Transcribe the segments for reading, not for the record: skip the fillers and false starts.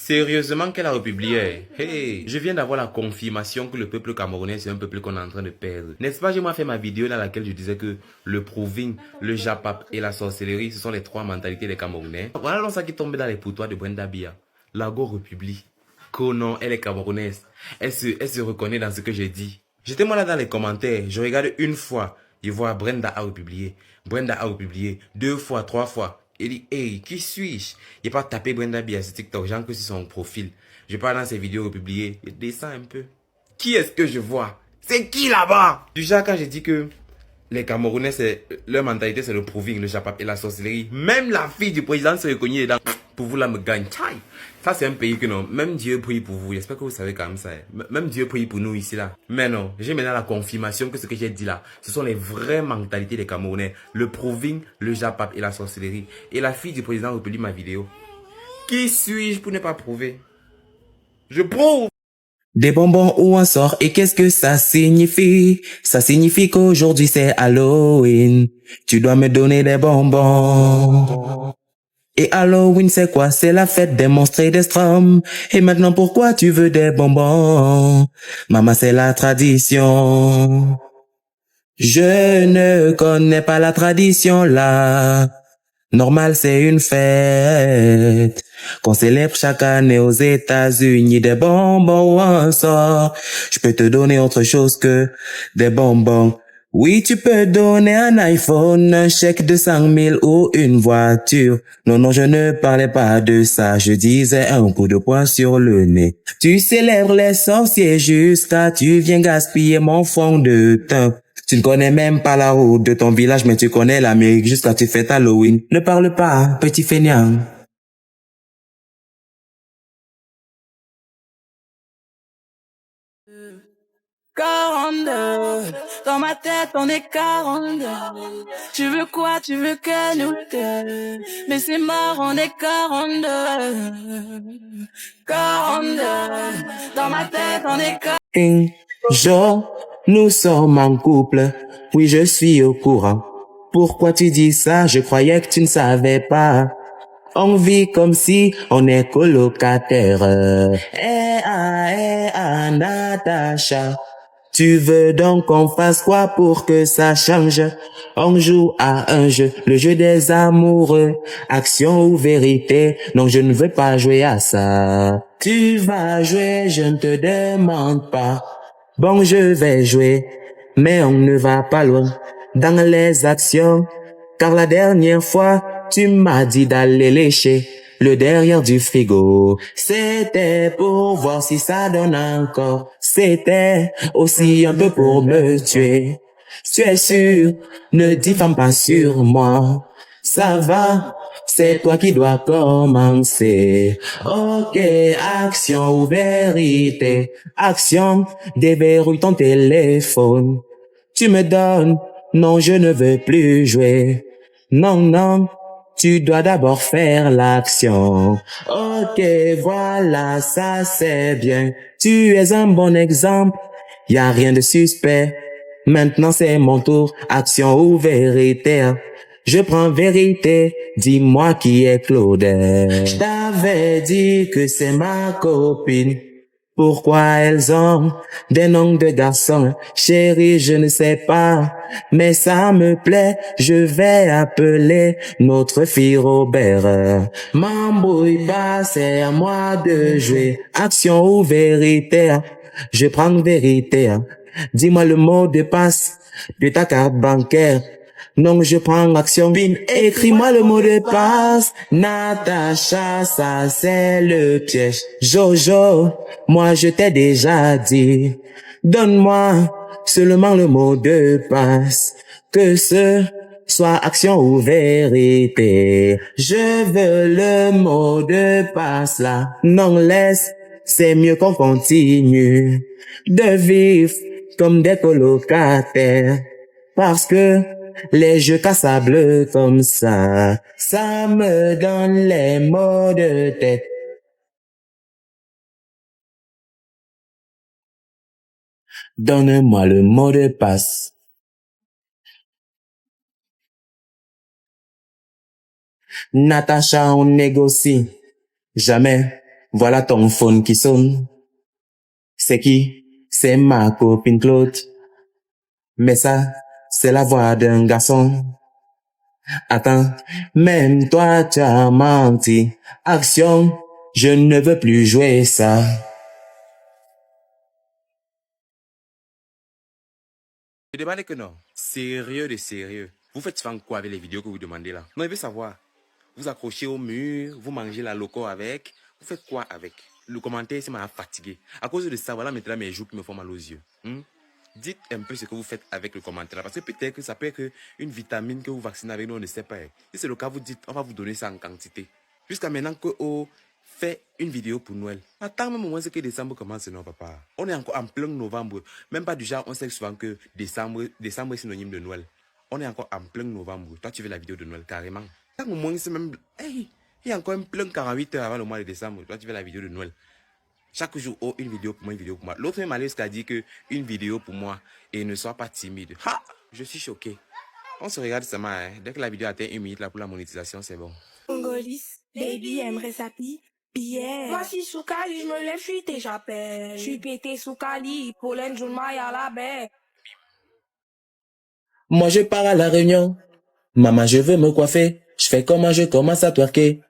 Sérieusement qu'elle a republié. Hey, je viens d'avoir la confirmation que le peuple camerounais c'est un peuple qu'on est en train de perdre. N'est-ce pas, j'ai moi fait ma vidéo dans laquelle je disais que le proving, le japap et la sorcellerie, ce sont les trois mentalités des Camerounais. Voilà donc ça qui tombe dans les poutoirs de Brenda Bia. La go republie. Konon, elle est camerounaise. Elle se reconnaît dans ce que j'ai dit. J'étais moi là dans les commentaires, je regarde une fois, je vois Brenda a republié. Brenda a republié 2 fois, 3 fois. Il dit, hey, qui suis-je? Il n'a pas tapé Brenda Bia sur TikTok, genre que sur son profil. Je parle dans ses vidéos republiées, il descend un peu. Qui est-ce que je vois? C'est qui là-bas? Du genre quand j'ai dit que les Camerounais, leur mentalité c'est le proving, le japap et la sorcellerie. Même la fille du président se reconnaît dedans. Pour vous là me gagne. Ça c'est un pays que non, même Dieu prie pour vous. J'espère que vous savez quand même ça. Même Dieu prie pour nous ici là. Mais non, j'ai maintenant la confirmation que ce que j'ai dit là, ce sont les vraies mentalités des Camerounais. Le proving, le japap et la sorcellerie. Et la fille du président republie ma vidéo. Qui suis-je pour ne pas prouver? Je prouve! Des bonbons ou un sort, et qu'est-ce que ça signifie? Ça signifie qu'aujourd'hui c'est Halloween. Tu dois me donner des bonbons. Et Halloween c'est quoi? C'est la fête des monstres et des stroms. Et maintenant pourquoi tu veux des bonbons? Maman, c'est la tradition. Je ne connais pas la tradition là. Normal, c'est une fête qu'on célèbre chaque année aux États-Unis. Des bonbons ou un sort. Je peux te donner autre chose que des bonbons. Oui, tu peux donner un iPhone, un chèque de 100 000 ou une voiture. Non, non, je ne parlais pas de ça. Je disais un coup de poing sur le nez. Tu célèbres les sorciers jusqu'à tu viens gaspiller mon fond de teint. Tu ne connais même pas la route de ton village, mais tu connais l'Amérique jusqu'à tu fêtes Halloween. Ne parle pas, petit feignant. Dans ma tête on est 42. Tu veux quoi, tu veux que nous deux. Mais c'est mort, on est 42. 42. Dans ma tête on est 42. Jo, nous sommes en couple. Oui, je suis au courant. Pourquoi tu dis ça? Je croyais que tu ne savais pas. On vit comme si on est colocataire. Natacha. Tu veux donc qu'on fasse quoi pour que ça change? On joue à un jeu, le jeu des amoureux. Action ou vérité? Non, je ne veux pas jouer à ça. Tu vas jouer, je ne te demande pas. Bon, je vais jouer, mais on ne va pas loin dans les actions. Car la dernière fois, tu m'as dit d'aller lécher le derrière du frigo. C'était pour voir si ça donne encore. C'était aussi un peu pour me tuer. Tu es sûr, ne diffame pas sur moi. Ça va, c'est toi qui dois commencer. Ok, action ou vérité. Action, déverrouille ton téléphone. Tu me donnes, non, je ne veux plus jouer. Non, non, tu dois d'abord faire l'action. Ok, voilà, ça c'est bien. Tu es un bon exemple, y a rien de suspect. Maintenant c'est mon tour, action ou vérité. Je prends vérité, dis-moi qui est Claudette. Je t'avais dit que c'est ma copine. Pourquoi elles ont des noms de garçons? Chérie, je ne sais pas, mais ça me plaît. Je vais appeler notre fille Robert. M'embrouille pas, c'est à moi de jouer. Action ou vérité? Je prends vérité. Dis-moi le mot de passe de ta carte bancaire. Non, je prends action, bim, écris-moi le mot de passe. Natacha, ça c'est le piège. Jojo, moi je t'ai déjà dit. Donne-moi seulement le mot de passe. Que ce soit action ou vérité. Je veux le mot de passe là. Non, laisse, c'est mieux qu'on continue de vivre comme des colocataires. Parce que les jeux cassables comme ça me donne les maux de tête. Donne-moi le mot de passe. Natacha, on négocie. Jamais. voilà ton phone qui sonne. C'est qui? C'est ma copine Claude. Mais ça, c'est la voix d'un garçon. Attends, même toi tu as menti. Action, je ne veux plus jouer ça. Je demande que non. Sérieux de sérieux. Vous faites souvent quoi avec les vidéos que vous demandez là? Non, je veux savoir. Vous accrochez au mur, vous mangez la loco avec. Vous faites quoi avec? Le commentaire, ça m'a fatigué. À cause de ça, voilà maintenant mes joues qui me font mal aux yeux. Dites un peu ce que vous faites avec le commentaire. Parce que peut-être que ça peut être une vitamine que vous vaccinez avec nous, on ne sait pas. Si c'est le cas, vous dites, on va vous donner ça en quantité. Jusqu'à maintenant que fait une vidéo pour Noël. Attends même au moins que décembre commence, non papa. On est encore en plein novembre. Même pas du genre, on sait souvent que décembre est synonyme de Noël. On est encore en plein novembre. Toi, tu veux la vidéo de Noël carrément. Tant au moins, c'est même... Hey, il y a encore un plein 48 heures avant le mois de décembre. Toi, tu veux la vidéo de Noël. Chaque jour, oh, une vidéo pour moi, une vidéo pour moi. L'autre même allait jusqu'à dire que une vidéo pour moi et ne sois pas timide. Ha! Je suis choqué. On se regarde seulement, hein. Dès que la vidéo atteint 1 minute là pour la monétisation, c'est bon. Golis, baby aimerait sa pierre. Voici sous Cali, je me lève, je suis déjà père. Je suis pété sous Cali, pollen, jaune, maille à la baie. Moi je pars à la réunion. Maman, je veux me coiffer. Je fais comment je commence à twerker.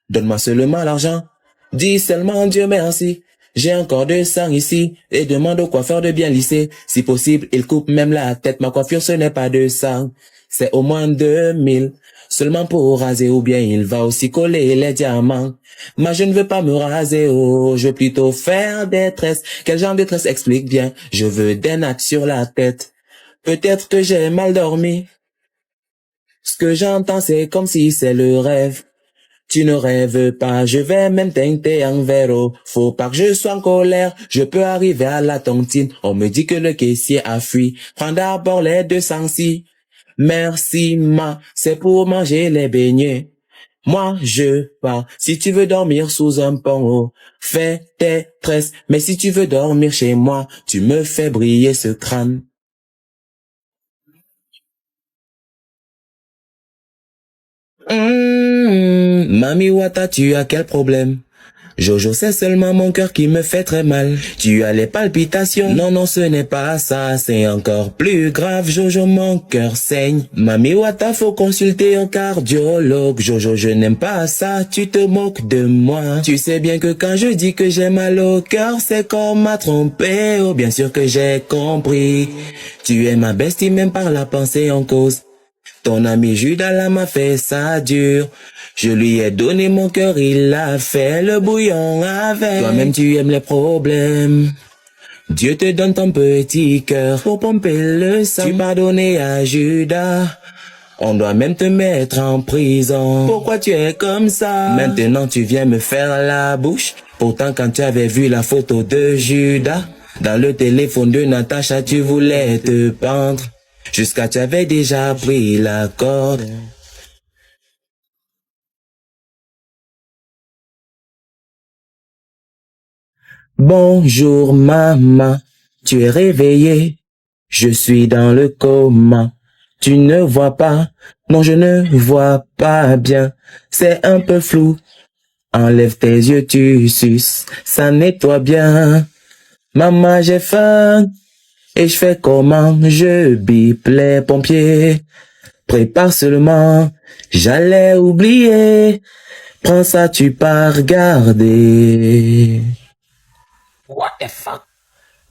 Donne-moi seulement l'argent. Dis seulement Dieu merci. J'ai encore 200 ici et demande au coiffeur de bien lisser. Si possible, il coupe même la tête. Ma coiffure, ce n'est pas 200. C'est au moins 2000. Seulement pour raser ou bien il va aussi coller les diamants. Moi, je ne veux pas me raser, oh. Je veux plutôt faire des tresses. Quel genre de tresses explique bien? Je veux des nattes sur la tête. Peut-être que j'ai mal dormi. Ce que j'entends, c'est comme si c'est le rêve. Tu ne rêves pas, je vais même teinter en vélo. Faut pas que je sois en colère, je peux arriver à la tontine. On me dit que le caissier a fui. Prends d'abord les 206. Merci ma, c'est pour manger les beignets. Moi je pars, si tu veux dormir sous un pont, oh, fais tes tresses. Mais si tu veux dormir chez moi, tu me fais briller ce crâne. Mami Wata, tu as quel problème? Jojo, c'est seulement mon cœur qui me fait très mal. Tu as les palpitations. Non, non, ce n'est pas ça. C'est encore plus grave. Jojo, mon cœur saigne. Mami Wata, faut consulter un cardiologue. Jojo, je n'aime pas ça. Tu te moques de moi. Tu sais bien que quand je dis que j'ai mal au cœur, c'est comme m'a trompé. Oh, bien sûr que j'ai compris. Tu es ma bestie même par la pensée en cause. Ton ami Judas là m'a fait ça dur. Je lui ai donné mon cœur, il a fait le bouillon avec. Toi-même tu aimes les problèmes. Dieu te donne ton petit cœur pour pomper le sang. Tu pardonnes à Judas. On doit même te mettre en prison. Pourquoi tu es comme ça? Maintenant tu viens me faire la bouche. Pourtant quand tu avais vu la photo de Judas, dans le téléphone de Natacha tu voulais te pendre. Jusqu'à tu avais déjà pris la corde. Bonjour maman, tu es réveillée. Je suis dans le coma. Tu ne vois pas? Non, je ne vois pas bien. C'est un peu flou. Enlève tes yeux, tu suces. Ça nettoie bien. Maman, j'ai faim. Et je fais comment? Je bip les pompiers. Prépare seulement. J'allais oublier. Prends ça, tu pars regarder. What the fuck?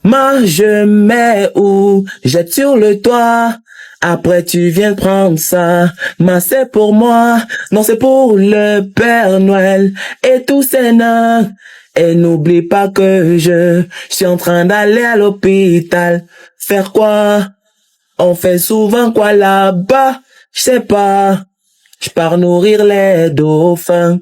Moi, je mets où? Jette sur le toit. Après, tu viens prendre ça. Ma, c'est pour moi. Non, c'est pour le Père Noël. Et tous ces nains. Et n'oublie pas que je suis en train d'aller à l'hôpital. Faire quoi? On fait souvent quoi là-bas? Je sais pas. Je pars nourrir les dauphins.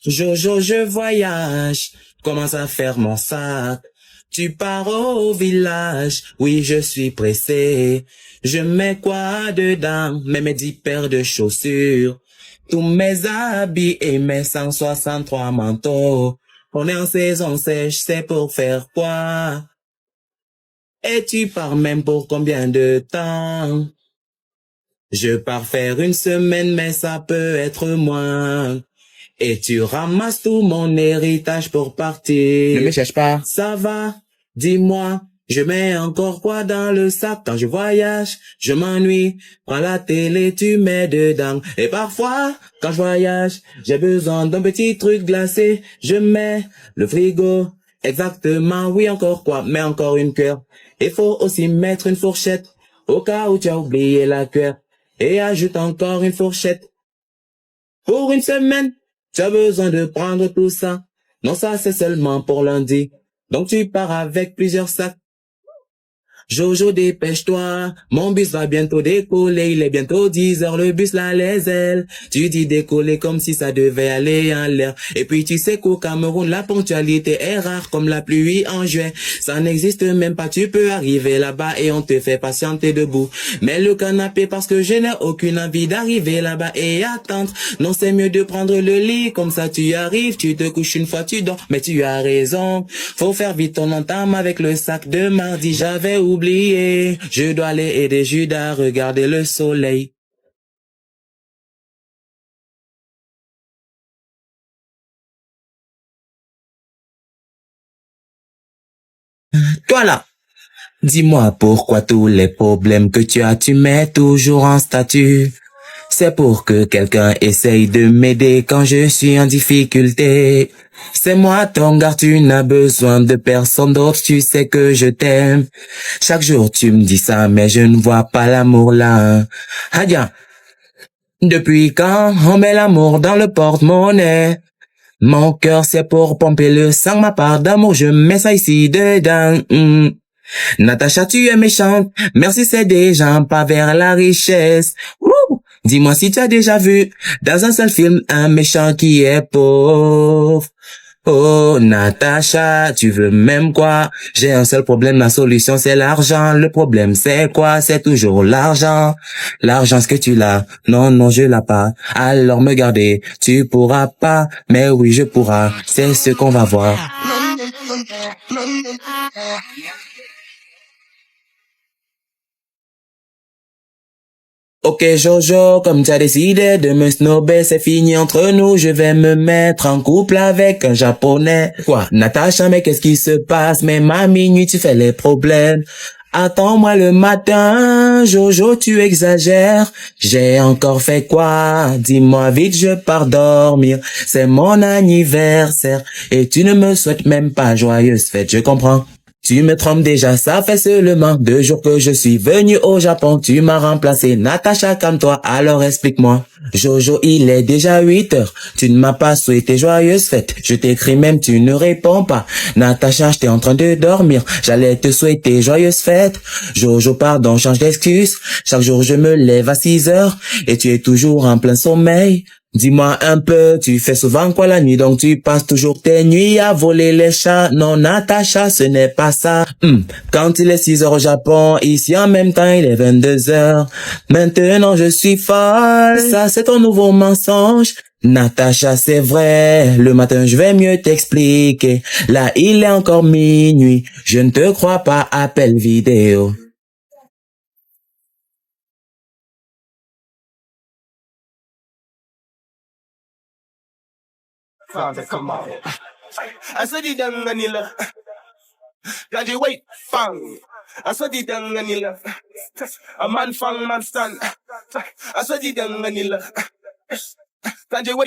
Jojo, je voyage, commence à faire mon sac. Tu pars au village, oui, je suis pressé. Je mets quoi dedans? Mets mes 10 paires de chaussures. Tous mes habits et mes 163 manteaux. On est en saison sèche, c'est pour faire quoi? Et tu pars même pour combien de temps? Je pars faire une semaine, mais ça peut être moins. Et tu ramasses tout mon héritage pour partir. Ne me cherche pas. Ça va, dis-moi, je mets encore quoi dans le sac quand je voyage? Je m'ennuie, prends la télé, tu mets dedans. Et parfois, quand je voyage, j'ai besoin d'un petit truc glacé. Je mets le frigo, exactement, oui encore quoi, mais encore une cuillère. Il faut aussi mettre une fourchette, au cas où tu as oublié la cuillère. Et ajoute encore une fourchette. Pour une semaine, tu as besoin de prendre tout ça. Non, ça c'est seulement pour lundi. Donc tu pars avec plusieurs sacs. Jojo, dépêche-toi, mon bus va bientôt décoller, il est bientôt 10 heures, le bus là les ailes. Tu dis décoller comme si ça devait aller en l'air. Et puis tu sais qu'au Cameroun, la ponctualité est rare comme la pluie en juin. Ça n'existe même pas, tu peux arriver là-bas et on te fait patienter debout. Mets le canapé parce que je n'ai aucune envie d'arriver là-bas et attendre. Non, c'est mieux de prendre le lit, comme ça tu arrives, tu te couches une fois, tu dors. Mais tu as raison, faut faire vite, on entame avec le sac de mardi, j'avais oublié. Je dois aller aider Judas à regarder le soleil. Toi là, dis-moi pourquoi tous les problèmes que tu as, tu mets toujours en statut. C'est pour que quelqu'un essaye de m'aider quand je suis en difficulté. C'est moi ton gars, tu n'as besoin de personne d'autre, tu sais que je t'aime. Chaque jour tu me dis ça, mais je ne vois pas l'amour là. Hadia, depuis quand on met l'amour dans le porte-monnaie? Mon cœur c'est pour pomper le sang, ma part d'amour, je mets ça ici dedans. Natacha, tu es méchante, merci c'est déjà pas vers la richesse. Wouh! Dis-moi si tu as déjà vu, dans un seul film, un méchant qui est pauvre. Oh, Natacha, tu veux même quoi? J'ai un seul problème, la solution c'est l'argent. Le problème c'est quoi? C'est toujours l'argent. L'argent, est-ce que tu l'as? Non, non, je l'ai pas. Alors me garder, tu pourras pas. Mais oui, je pourrai. C'est ce qu'on va voir. Ok Jojo, comme tu as décidé de me snober, c'est fini entre nous, je vais me mettre en couple avec un japonais. Quoi, Natacha, mais qu'est-ce qui se passe? Même à minuit, tu fais les problèmes. Attends-moi le matin, Jojo, tu exagères. J'ai encore fait quoi? Dis-moi vite, je pars dormir. C'est mon anniversaire et tu ne me souhaites même pas joyeuse fête, je comprends. Tu me trompes déjà, ça fait seulement 2 jours que je suis venu au Japon. Tu m'as remplacé, Natacha, calme-toi, alors explique-moi. Jojo, il est déjà 8 heures. Tu ne m'as pas souhaité joyeuse fête. Je t'écris même, tu ne réponds pas. Natacha, j'étais en train de dormir. J'allais te souhaiter joyeuse fête. Jojo, pardon, change d'excuse. Chaque jour, je me lève à 6 heures et tu es toujours en plein sommeil. Dis-moi un peu, tu fais souvent quoi la nuit, donc tu passes toujours tes nuits à voler les chats. Non, Natacha, ce n'est pas ça. Quand il est 6 heures au Japon, ici en même temps il est 22 heures. Maintenant je suis folle, ça c'est ton nouveau mensonge. Natacha, c'est vrai, le matin je vais mieux t'expliquer. Là il est encore minuit, je ne te crois pas, appel vidéo. Father, come on. I said it down Manila. Got you wait, fang. I said it down Manila. A man fang man stand. I said it down Manila. Got you wait.